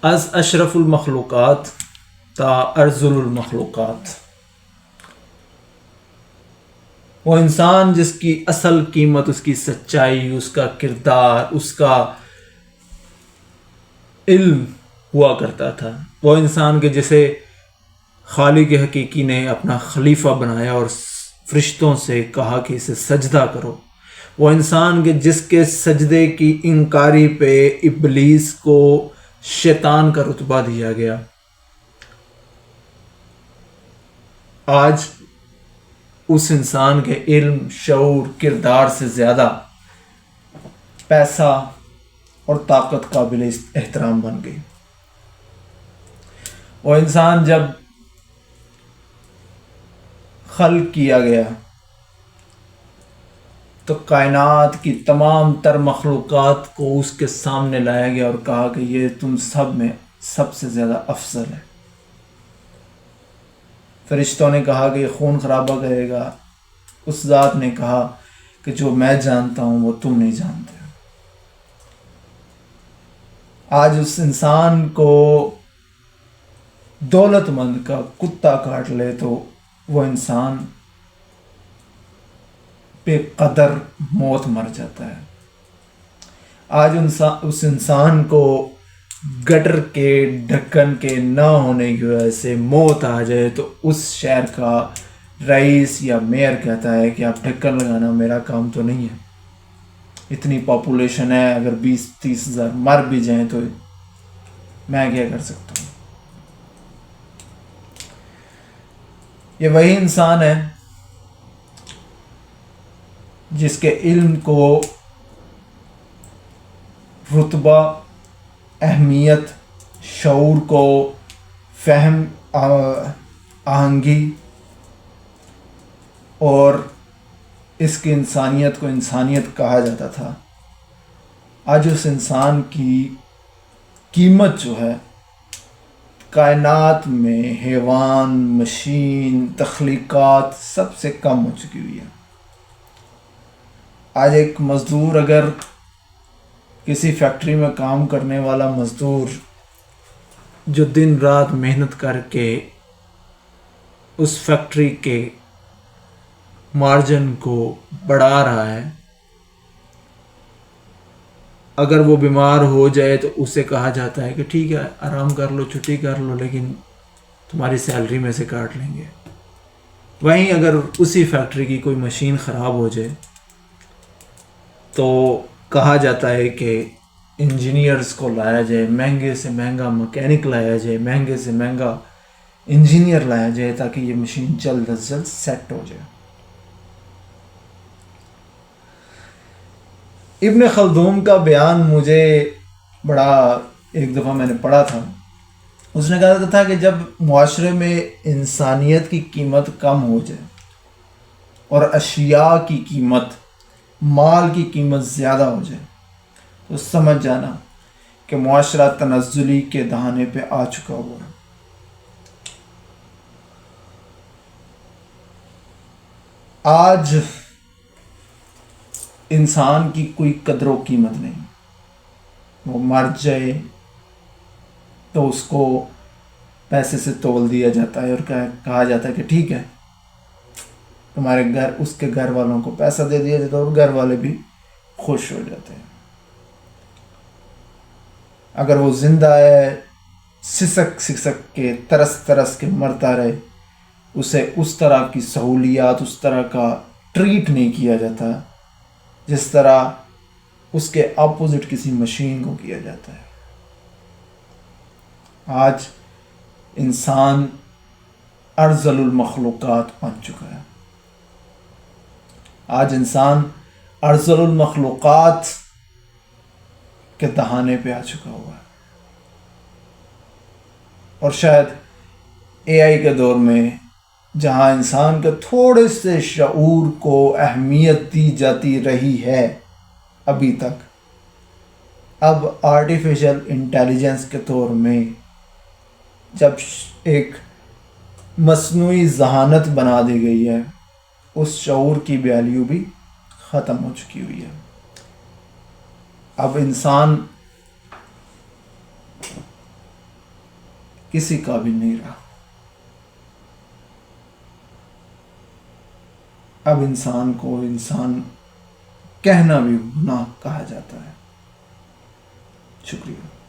از اشرف المخلوقات تا ارذل المخلوقات، وہ انسان جس کی اصل قیمت اس کی سچائی، اس کا کردار، اس کا علم ہوا کرتا تھا، وہ انسان کے جسے خالق حقیقی نے اپنا خلیفہ بنایا اور فرشتوں سے کہا کہ اسے سجدہ کرو، وہ انسان کے جس کے سجدے کی انکاری پہ ابلیس کو شیطان کا رتبہ دیا گیا، آج اس انسان کے علم، شعور، کردار سے زیادہ پیسہ اور طاقت قابل احترام بن گئی۔ وہ انسان جب خلق کیا گیا تو کائنات کی تمام تر مخلوقات کو اس کے سامنے لایا گیا اور کہا کہ یہ تم سب میں سب سے زیادہ افضل ہے۔ فرشتوں نے کہا کہ یہ خون خرابہ کرے گا، اس ذات نے کہا کہ جو میں جانتا ہوں وہ تم نہیں جانتے۔ آج اس انسان کو دولت مند کا کتا کاٹ لے تو وہ انسان بے قدر موت مر جاتا ہے۔ آج اس انسان کو گٹر کے ڈھکن کے نہ ہونے کی وجہ سے موت آ جائے تو اس شہر کا رئیس یا میئر کہتا ہے کہ آپ ڈھکن لگانا میرا کام تو نہیں ہے، اتنی پاپولیشن ہے، اگر 20-30 ہزار مر بھی جائیں تو میں کیا کر سکتا ہوں۔ یہ وہی انسان ہے جس کے علم کو رتبہ، اہمیت، شعور کو، فہم، آہنگی اور اس کی انسانیت کو انسانیت کہا جاتا تھا، آج اس انسان کی قیمت جو ہے کائنات میں حیوان، مشین، تخلیقات سب سے کم ہو چکی ہوئی ہے۔ آج ایک مزدور، اگر کسی فیکٹری میں کام کرنے والا مزدور جو دن رات محنت کر کے اس فیکٹری کے مارجن کو بڑھا رہا ہے، اگر وہ بیمار ہو جائے تو اسے کہا جاتا ہے کہ ٹھیک ہے آرام کر لو، چھٹی کر لو، لیکن تمہاری سیلری میں سے کاٹ لیں گے۔ وہیں اگر اسی فیکٹری کی کوئی مشین خراب ہو جائے تو کہا جاتا ہے کہ انجینئرز کو لایا جائے، مہنگے سے مہنگا مکینک لایا جائے، مہنگے سے مہنگا انجینئر لایا جائے تاکہ یہ مشین جلد از جلد سیٹ ہو جائے۔ ابن خلدون کا بیان مجھے بڑا، ایک دفعہ میں نے پڑھا تھا، اس نے کہا تھا کہ جب معاشرے میں انسانیت کی قیمت کم ہو جائے اور اشیاء کی قیمت، مال کی قیمت زیادہ ہو جائے تو سمجھ جانا کہ معاشرہ تنزلی کے دہانے پہ آ چکا ہوا ہے۔ آج انسان کی کوئی قدر و قیمت نہیں، وہ مر جائے تو اس کو پیسے سے تول دیا جاتا ہے اور کہا جاتا ہے کہ ٹھیک ہے تمہارے گھر، اس کے گھر والوں کو پیسہ دے دیا جاتا ہے اور گھر والے بھی خوش ہو جاتے ہیں۔ اگر وہ زندہ ہے، سسک سسک کے، ترس ترس کے مرتا رہے، اسے اس طرح کی سہولیات، اس طرح کا ٹریٹ نہیں کیا جاتا جس طرح اس کے اپوزٹ کسی مشین کو کیا جاتا ہے۔ آج انسان ارذل المخلوقات بن چکا ہے، آج انسان ارذل المخلوقات کے دہانے پہ آ چکا ہوا ہے، اور شاید اے آئی کے دور میں جہاں انسان کے تھوڑے سے شعور کو اہمیت دی جاتی رہی ہے ابھی تک، اب آرٹیفیشل انٹیلیجنس کے دور میں جب ایک مصنوعی ذہانت بنا دی گئی ہے، اس شعور کی ویلیو بھی ختم ہو چکی ہوئی ہے۔ اب انسان کسی قابل نہیں رہا. اب انسان کو انسان کہنا بھی گناہ کہا جاتا ہے. شکریہ.